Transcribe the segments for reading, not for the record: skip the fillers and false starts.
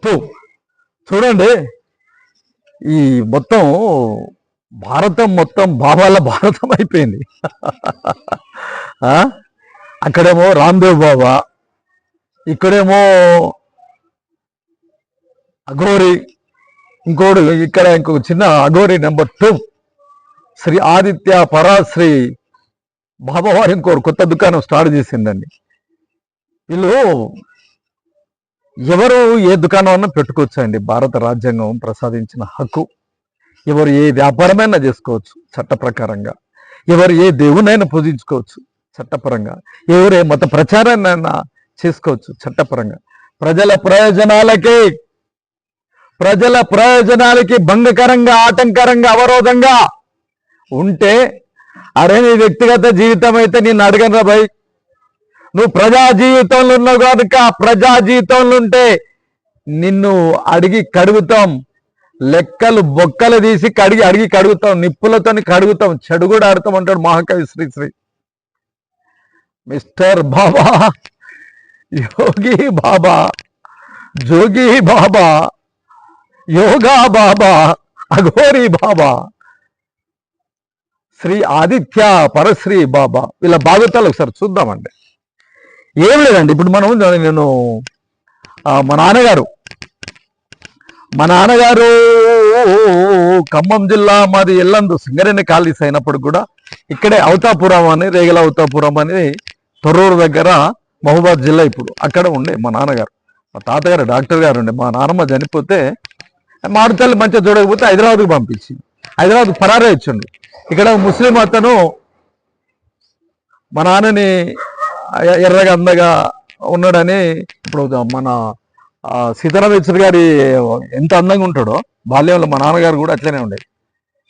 తో చూడండి, ఈ మొత్తం భారతం మొత్తం బాబాల భారతం అయిపోయింది. అక్కడేమో రామ్దేవ్ బాబా, ఇక్కడేమో అఘోరి, ఇక్కడ ఇంకొక చిన్న అఘోరి నెంబర్ 2 శ్రీ ఆదిత్య పరాశ్రీ బాబా వారు ఇంకోరు కొత్త దుకాణం స్టార్ట్ చేసిందండి. వీళ్ళు ఎవరు ఏ దుకాణం అన్నా పెట్టుకోవచ్చు అండి. భారత రాజ్యాంగం ప్రసాదించిన హక్కు. ఎవరు ఏ వ్యాపారమైనా చేసుకోవచ్చు చట్ట ప్రకారంగా. ఎవరు ఏ దేవునైనా పూజించుకోవచ్చు చట్టపరంగా. ఎవరు ఏ మత ప్రచారాన్నైనా చేసుకోవచ్చు చట్టపరంగా. ప్రజల ప్రయోజనాలకి భంగకరంగా, ఆటంకరంగా, అవరోధంగా ఉంటే, అరే నీ వ్యక్తిగత జీవితం అయితే నేను అడగను రా భయ్, నువ్వు ప్రజా జీవితంలో ఉన్నావు కనుక, ప్రజా జీవితంలో ఉంటే నిన్ను అడిగి కడుగుతాం, లెక్కలు బొక్కలు తీసి అడిగి కడుగుతాం, నిప్పులతో కడుగుతాం, చెడు కూడా ఆడతాం అంటాడు మహాకవి శ్రీశ్రీ. మిస్టర్ బాబా, యోగి బాబా, జోగి బాబా, యోగా బాబా, అఘోరి బాబా, శ్రీ ఆదిత్య పరశ్రీ బాబా, వీళ్ళ భాగవతాలు ఒకసారి చూద్దామండి. ఏం లేదండి, ఇప్పుడు నేను మా నాన్నగారు ఖమ్మం జిల్లా, మాది ఎల్లందు సింగరేణి కాలనీస్ అయినప్పుడు కూడా ఇక్కడే అవతాపురం అని, రేగల అవతాపురం అని తొర్రూరు దగ్గర మహబూబాద్ జిల్లా, ఇప్పుడు అక్కడ ఉండే మా నాన్నగారు. మా తాతగారు డాక్టర్ గారు ఉండే. మా నాన్నమ్మ చనిపోతే మారుతల్లి మంచిగా చూడకపోతే హైదరాబాద్కి పంపించి హైదరాబాద్కి పరారే ఇచ్చిండు. ఇక్కడ ముస్లిం అతను మా నాన్నని ఎర్రగా అందగా ఉన్నాడని, ఇప్పుడు మన సీతారామేశ్వరి గారి ఎంత అందంగా ఉంటాడో బాల్యంలో మా నాన్నగారు కూడా అట్లనే ఉండేది.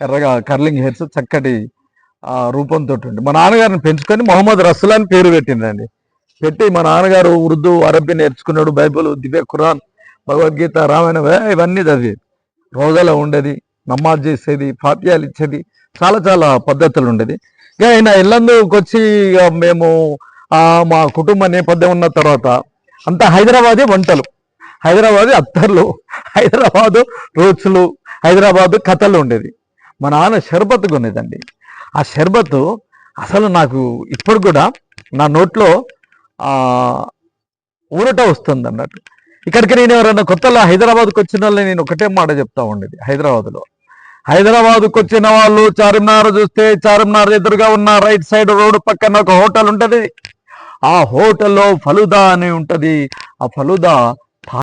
ఎర్రగా కర్లింగ్ హెయిర్స్, చక్కటి రూపంతో ఉండి మా నాన్నగారిని పెంచుకొని మొహమ్మద్ రసూల్ అని పేరు పెట్టిందండి. పెట్టి మా నాన్నగారు ఉర్దూ, అరబ్బీ నేర్చుకున్నాడు. బైబుల్, దివ్య ఖురాన్, భగవద్గీత, రామాయణం ఇవన్నీ చదివేది. రోజాలో ఉండేది, నమాజ్ చేసేది, ఫాతియాలు ఇచ్చేది, చాలా చాలా పద్ధతులు ఉండేది. ఇక ఆయన ఇల్లందుకు వచ్చి మేము మా కుటుంబ నేపథ్యం ఉన్న తర్వాత అంతా హైదరాబాదీ వంటలు, హైదరాబాదీ అత్తర్లు, హైదరాబాదు రోడ్స్లు, హైదరాబాదు కథలు ఉండేది. మా నాన్న షర్బత్ కొనేదండి. ఆ షర్బత్ అసలు నాకు ఇప్పుడు కూడా నా నోట్లో ఊరట వస్తుంది అన్నట్టు. ఇక్కడికి నేను ఎవరైనా కొత్తలో హైదరాబాద్కి వచ్చిన వాళ్ళని నేను ఒకటే మాట చెప్తా ఉండేది. హైదరాబాద్కు వచ్చిన వాళ్ళు చార్మినార్ చూస్తే, చార్మినార్ ఎదురుగా ఉన్న రైట్ సైడ్ రోడ్డు పక్కన ఒక హోటల్ ఉంటుంది. ఆ హోటల్లో ఫలుదా అని ఉంటుంది. ఆ ఫలుదా